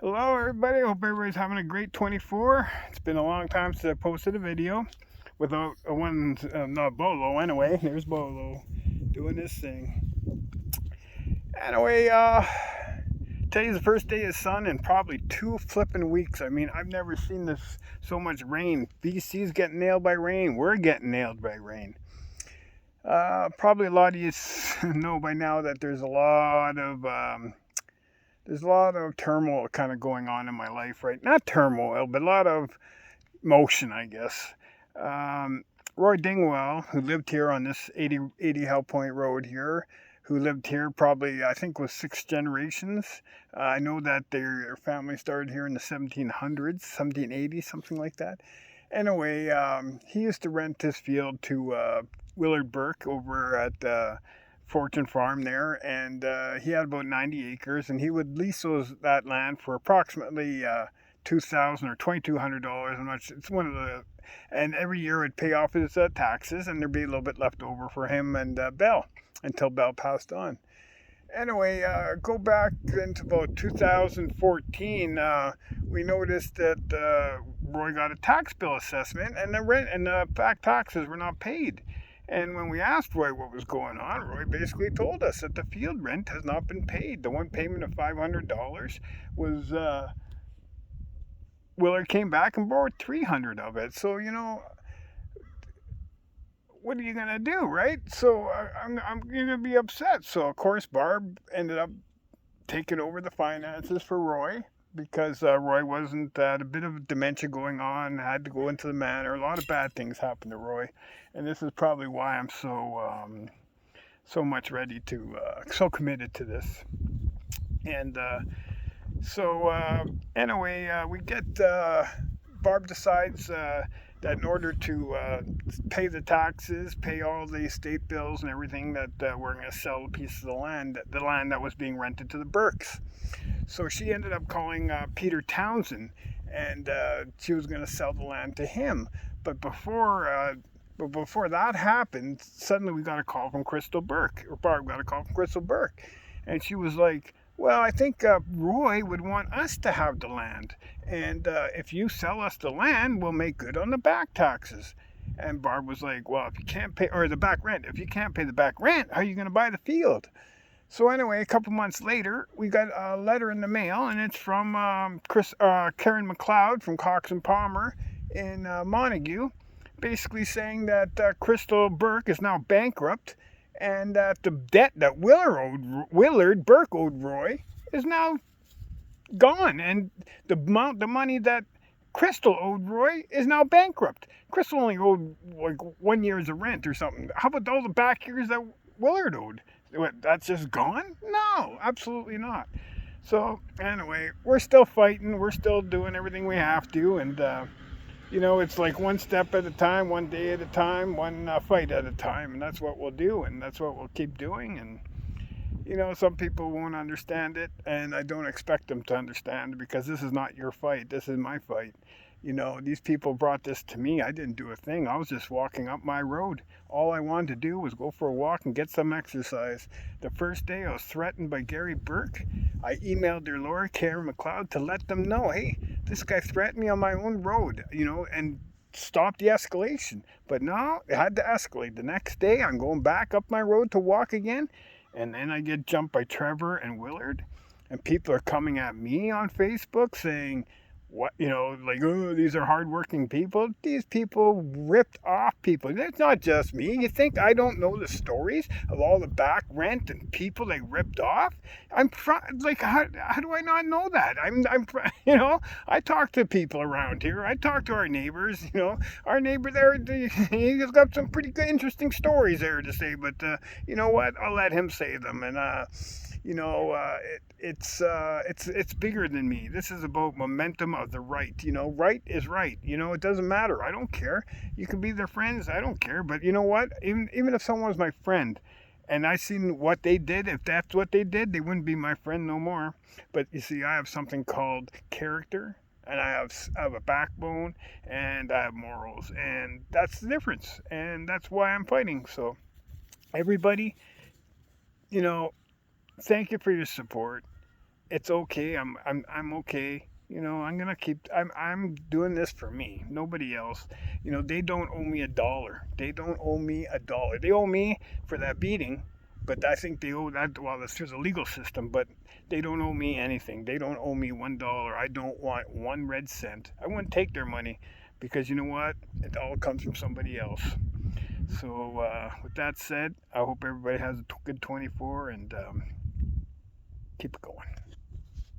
Hello, everybody. Hope everybody's having a great 24. It's been a long time since I posted a video without not Bolo. Anyway, there's Bolo doing this thing. Anyway, today's the first day of sun in probably 2 flipping weeks. I mean, I've never seen this so much rain. BC's getting nailed by rain. We're getting nailed by rain. Probably a lot of you know by now that there's a lot of turmoil kind of going on in my life, right? Not turmoil, but a lot of motion, I guess. Um, Roy Dingwell, who lived here on this 80 Hell Point Road here, who lived here probably, I think, was 6 generations. I know that their family started here in the 1700s, 1780, something like that. Anyway, he used to rent his field to Willard Burke over at Fortune Farm there, and he had about 90 acres, and he would lease that land for approximately $2,000 or $2,200. I'm not sure. It's one of the, and every year would pay off his taxes, and there'd be a little bit left over for him and Bell until Bell passed on. Anyway, go back into about 2014. We noticed that Roy got a tax bill assessment, and the rent and the back taxes were not paid. And when we asked Roy what was going on, Roy basically told us that the field rent has not been paid. The one payment of $500 was Willard came back and borrowed 300 of it. So what are you gonna do, right? So I'm gonna be upset. So of course Barb ended up taking over the finances for Roy because Roy wasn't had a bit of dementia going on, had to go into the manor. A lot of bad things happened to Roy, and this is probably why I'm so much ready to so committed to this. And anyway, we get Barb decides that in order to pay the taxes, pay all the estate bills and everything, that we're going to sell a piece of the land that was being rented to the Burkes. So she ended up calling Peter Townsend, and she was going to sell the land to him. But before that happened, suddenly we got a call from Crystal Burke, or Barb got a call from Crystal Burke, and she was like, well, I think Roy would want us to have the land. And if you sell us the land, we'll make good on the back taxes. And Barb was like, well, if you can't pay, or the back rent, if you can't pay the back rent, how are you going to buy the field? So anyway, a couple months later, we got a letter in the mail, and it's from Karen McLeod from Cox and Palmer in Montague, basically saying that Crystal Burke is now bankrupt, and that the debt that Willard Burke owed Roy is now gone, and the money that Crystal owed Roy is now bankrupt. Crystal only owed like 1 year's of rent or something. How about all the back years that Willard owed? What, that's just gone? No, absolutely not. So anyway, we're still fighting. We're still doing everything we have to, and it's like one step at a time, one day at a time, one fight at a time, and that's what we'll do, and that's what we'll keep doing. And some people won't understand it, and I don't expect them to understand, because this is not your fight. This is my fight. These people brought this to me. I didn't do a thing. I was just walking up my road. All I wanted to do was go for a walk and get some exercise. The first day I was threatened by Gary Burke. I emailed their lawyer, Karen McLeod, to let them know, hey, this guy threatened me on my own road, and stop the escalation. But no, it had to escalate. The next day, I'm going back up my road to walk again, and then I get jumped by Trevor and Willard, and people are coming at me on Facebook saying, what, like, oh, these are hardworking people. These people ripped off people. It's not just me. You think I don't know the stories of all the back rent and people they ripped off? Like, how do I not know that? I talk to people around here. I talk to our neighbors. Our neighbor there, he's got some pretty good, interesting stories there to say. But you know what? I'll let him say them. And it's bigger than me. This is about momentum of the right. Right is right. It doesn't matter. I don't care. You can be their friends. I don't care. But you know what? Even if someone was my friend, and I seen what they did, if that's what they did, they wouldn't be my friend no more. But you see, I have something called character, and I have a backbone, and I have morals, and that's the difference, and that's why I'm fighting. So, everybody, you know, thank you for your support. it's okay. I'm okay. I'm gonna keep. I'm doing this for me. Nobody else. They don't owe me a dollar. They don't owe me a dollar. They owe me for that beating, but I think they owe that. Well, there's a legal system, but they don't owe me anything. They don't owe me $1. I don't want 1 red cent. I wouldn't take their money, because you know what? It all comes from somebody else. So with that said, I hope everybody has a good 24, and keep it going.